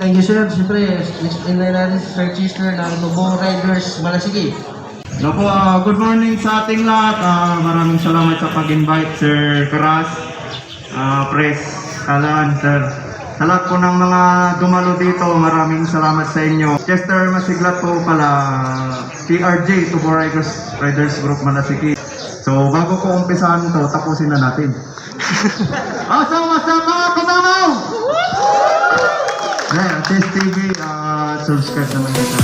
thank you sir. Siyempre, explain na natin si Sir Chisler ng Novo Riders Malasigi. Naku, good morning sa ating lahat. Maraming salamat sa pag-invite, Sir Karas, Pres, Kalan, Sir. Sa lahat po ng mga dumalo dito, maraming salamat sa inyo. Chester Masiglat po pala, TRJ, Novo Riders Group Malasigi. So, bago ko umpisahan to, tapusin na natin. Asama-sama mga kamamaw! Ayan, Test TV, subscribe naman kita.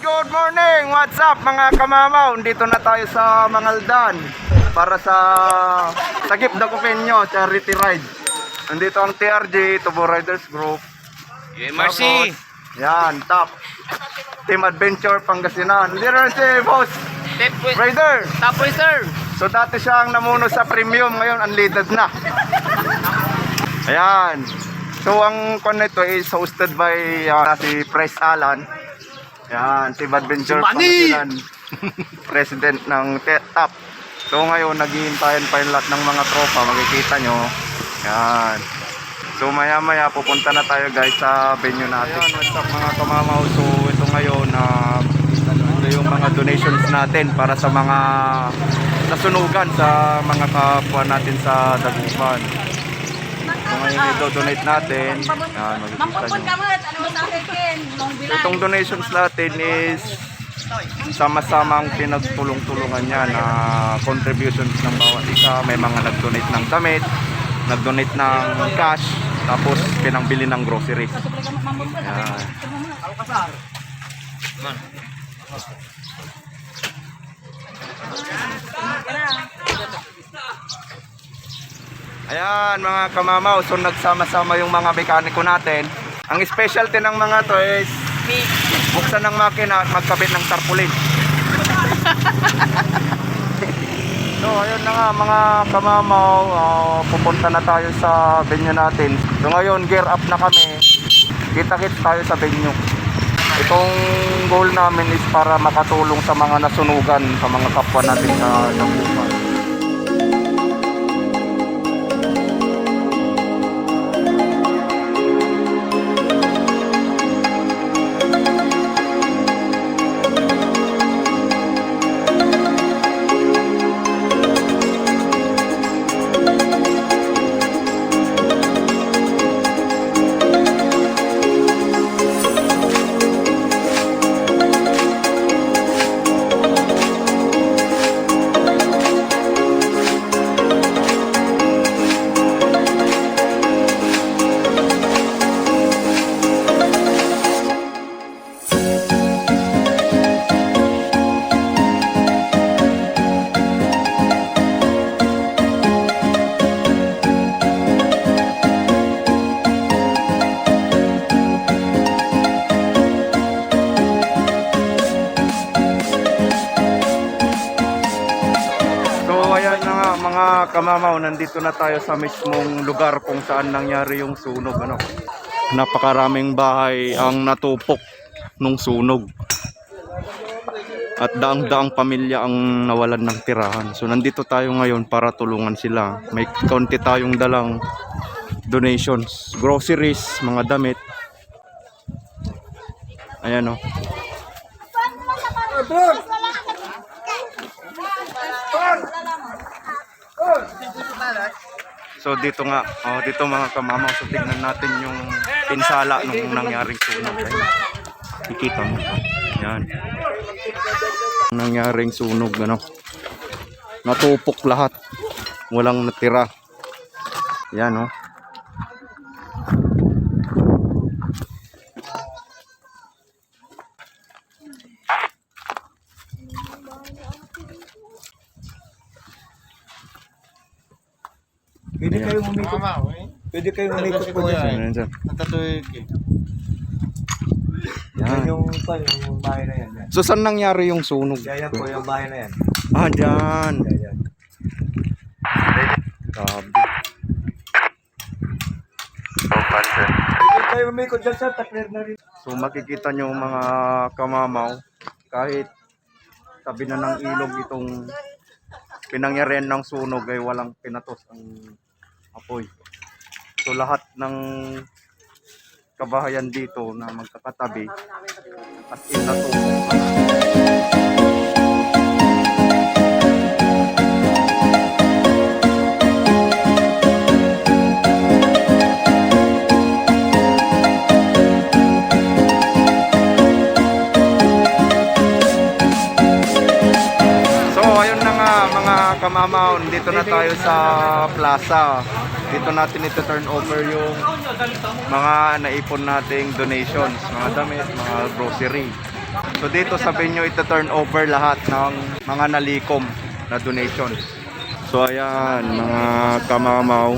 Good morning! What's up mga kamamaw? Dito na tayo sa Mangaldan para sa Takip Dakupenyo Charity Ride. Nandito ang TRJ, Novo Riders Group. Mercy! Yan, top Team Adventure Pangasinan. Hindi rin si Boss Rider. Tapoy sir! So dati siyang namuno sa premium, ngayon unleaded na. Ayan. So ang kon nito is hosted by si Pres Alan. Yan, Team Adventure Pangasinan, President ng TAP. So ngayon, naghihintayan pa yung lahat ng mga tropa, makikita nyo. Yan. So maya maya, pupunta na tayo guys sa venue natin. Ayan, what's up mga kamamaw? So ito ngayon, ito yung mga donations natin para sa mga nasunugan sa mga kapwa natin sa Dagupan. So ngayon ito-donate natin. Yan, makikita nyo. Itong donations natin is sama-samang pinagtulong-tulungan niya na contributions ng bawat isa. May mga nag-donate ng damit, nag-donate ng cash, tapos pinangbili ng groceries. Ayan. Ayan mga kamamaw, so nagsama-sama yung mga mekaniko natin. Ang specialty ng mga to is buksan ng makina at magkabit ng tarpaulin. So ayun na nga mga kamamaw, pupunta na tayo sa venue natin. So ngayon gear up na kami, kita-kits tayo sa venue. Itong goal namin is para makatulong sa mga nasunugan, sa mga kapwa natin sa Dagupan. Mga kamamaw, nandito na tayo sa mismong lugar kung saan nangyari yung sunog. Napakaraming bahay ang natupok nung sunog at daang-daang pamilya ang nawalan ng tirahan. So nandito tayo ngayon para tulungan sila. May kaunti tayong dalang donations, groceries, mga damit. Ayan o. So dito nga, dito mga kamamaw, so tignan natin yung pinsala nung nangyaring sunog. Nakikita mo. Yan. Nangyaring sunog, natupok lahat. Walang natira. Yan, Pwede kayo umikot. Pwede kayong umikot po Ayan, dyan. ayan, dyan. Natatuloy kayo. Yan. Yan yung bahay na yan. Yan. So saan nangyari yung sunog? Yan po yung bahay na yan. Ah, dyan. Yan. Grabe. Pwede kayo umikot dyan sir, takler na rin. So makikita nyo mga kamamaw, kahit tabi na ng ilog itong pinangyarihan ng sunog ay walang pinatos ang apoy. So lahat ng kabahayan dito na magkakatabi at inatulong. So ayun na nga mga kamamaw, dito na tayo sa plaza. Dito natin ito-turn over yung mga naipon nating donations, mga damit, mga grocery. So dito sa venue ito-turn over lahat ng mga nalikom na donations. So ayan mga kamamaw.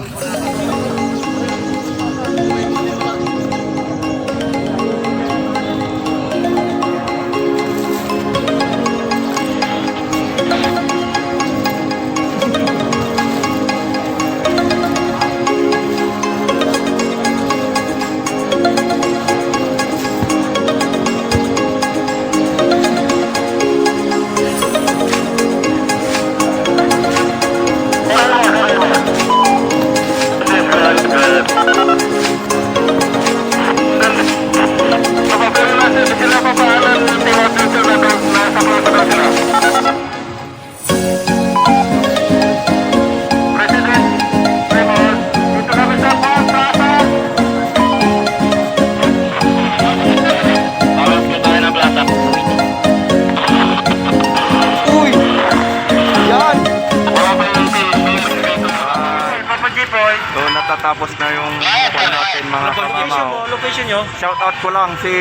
So natatapos na yung call natin mga kamamaw. Location nyo? Shout out ko lang si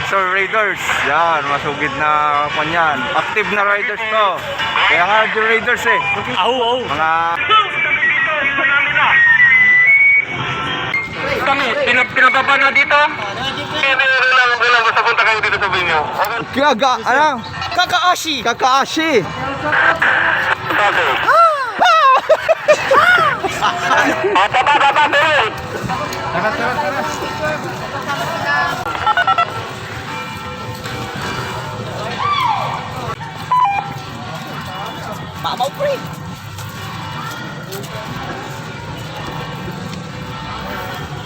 Sir Raiders. Yan, masugid na kanyan. Active na riders to. Kaya nga yung Raiders eh. Mga Kami, pinababa na dito? Kailangan sa punta kayo dito sa venue. ano? Kakaashi.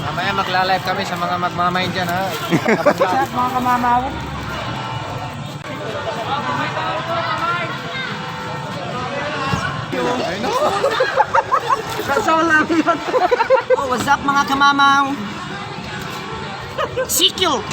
Mamaya magla-live kami sa mga magmamain dyan ha. Mga kamamaw. Oh, what's up mga kamamaw? Sikyo!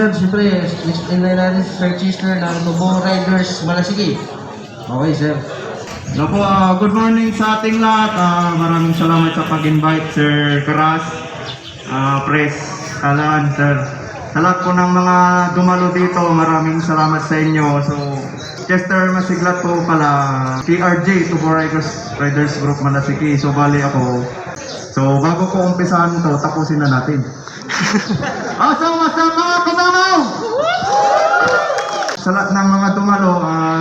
sir, siyempre, explain na natin si Sir Chisler ng Nobo Riders Malasiki. Okay sir. Naku, good morning sa ating lahat. Maraming salamat sa pag-invite, Sir Karas, Press Alan, Sir. Sa lahat po ng mga dumalo dito, maraming salamat sa inyo. So, Chester Masiglat po pala, TRJ, Tubo Riders Group Malasiki. So, bali ako. So, bago ko umpisahan to, tapusin na natin. Asang-asang mga kamamaw! Sa lahat ng mga dumalo,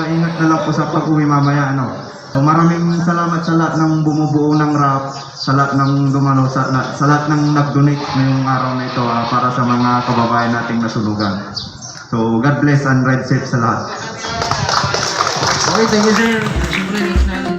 ingat na lang po sa pag-uwi mamaya, ano. So, maraming salamat sa lahat ng bumubuo ng rap, sa lahat ng dumalo, sa lahat ng nag-donate ngayong araw na ito para sa mga kababayan nating nasunugan. So, God bless and ride safe sa lahat. Okay, thank you sir. Siyempre, next natin.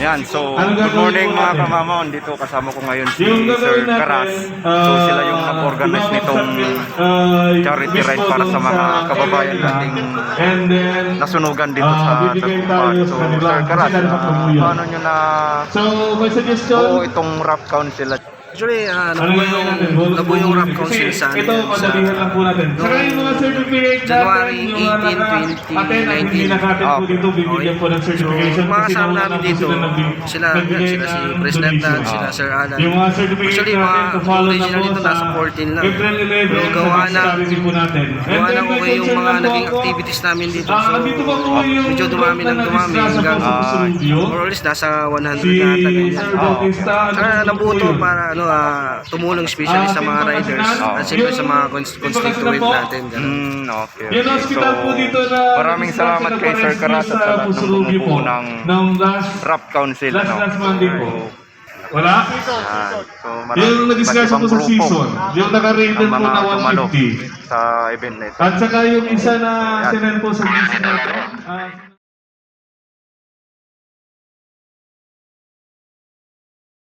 Yan, so good morning mga kamamon. Dito kasama ko ngayon si Sir Karas. So sila yung nag-organize nitong charity ride para sa mga kababayan nating nasunugan dito sa Tagumpay. So Sir Karas, paano nyo na buo itong rap council? Actually, nabuo yung rap council sa Ito, padalihan lang po natin. Saka yung mga certificate January natin, 18, 2019. natin po dito, bibigyan po ng certification. Mga kasi kasama nauna namin po dito, sila nagbigay si ng President donation. sila Sir Alan. Yung mga certificate Actually, natin, mga to-follow na original po dito sa nasa 14 lang. April 11, Pero gawa sa na, strategy po natin. gawa na okay yung mga naging activities namin dito. So, dito pa po yung medyo dumami ng dumami hanggang more or less nasa 100 na ata. ganyan. Sir Bautista, Saka nabuo to para tumulong especially sa mga riders at siyempre sa mga constituent natin. ganun. Okay. Yung hospital po dito na Maraming salamat kay Sir Karas at sa lahat ng bumubuo ng rap council. last Monday po. Wala? Yan. So, Yung nag-discuss po sa season, yung naka-rated po na dumalo 150. sa event na ito. At saka yung isa na sinend po sa season na ito.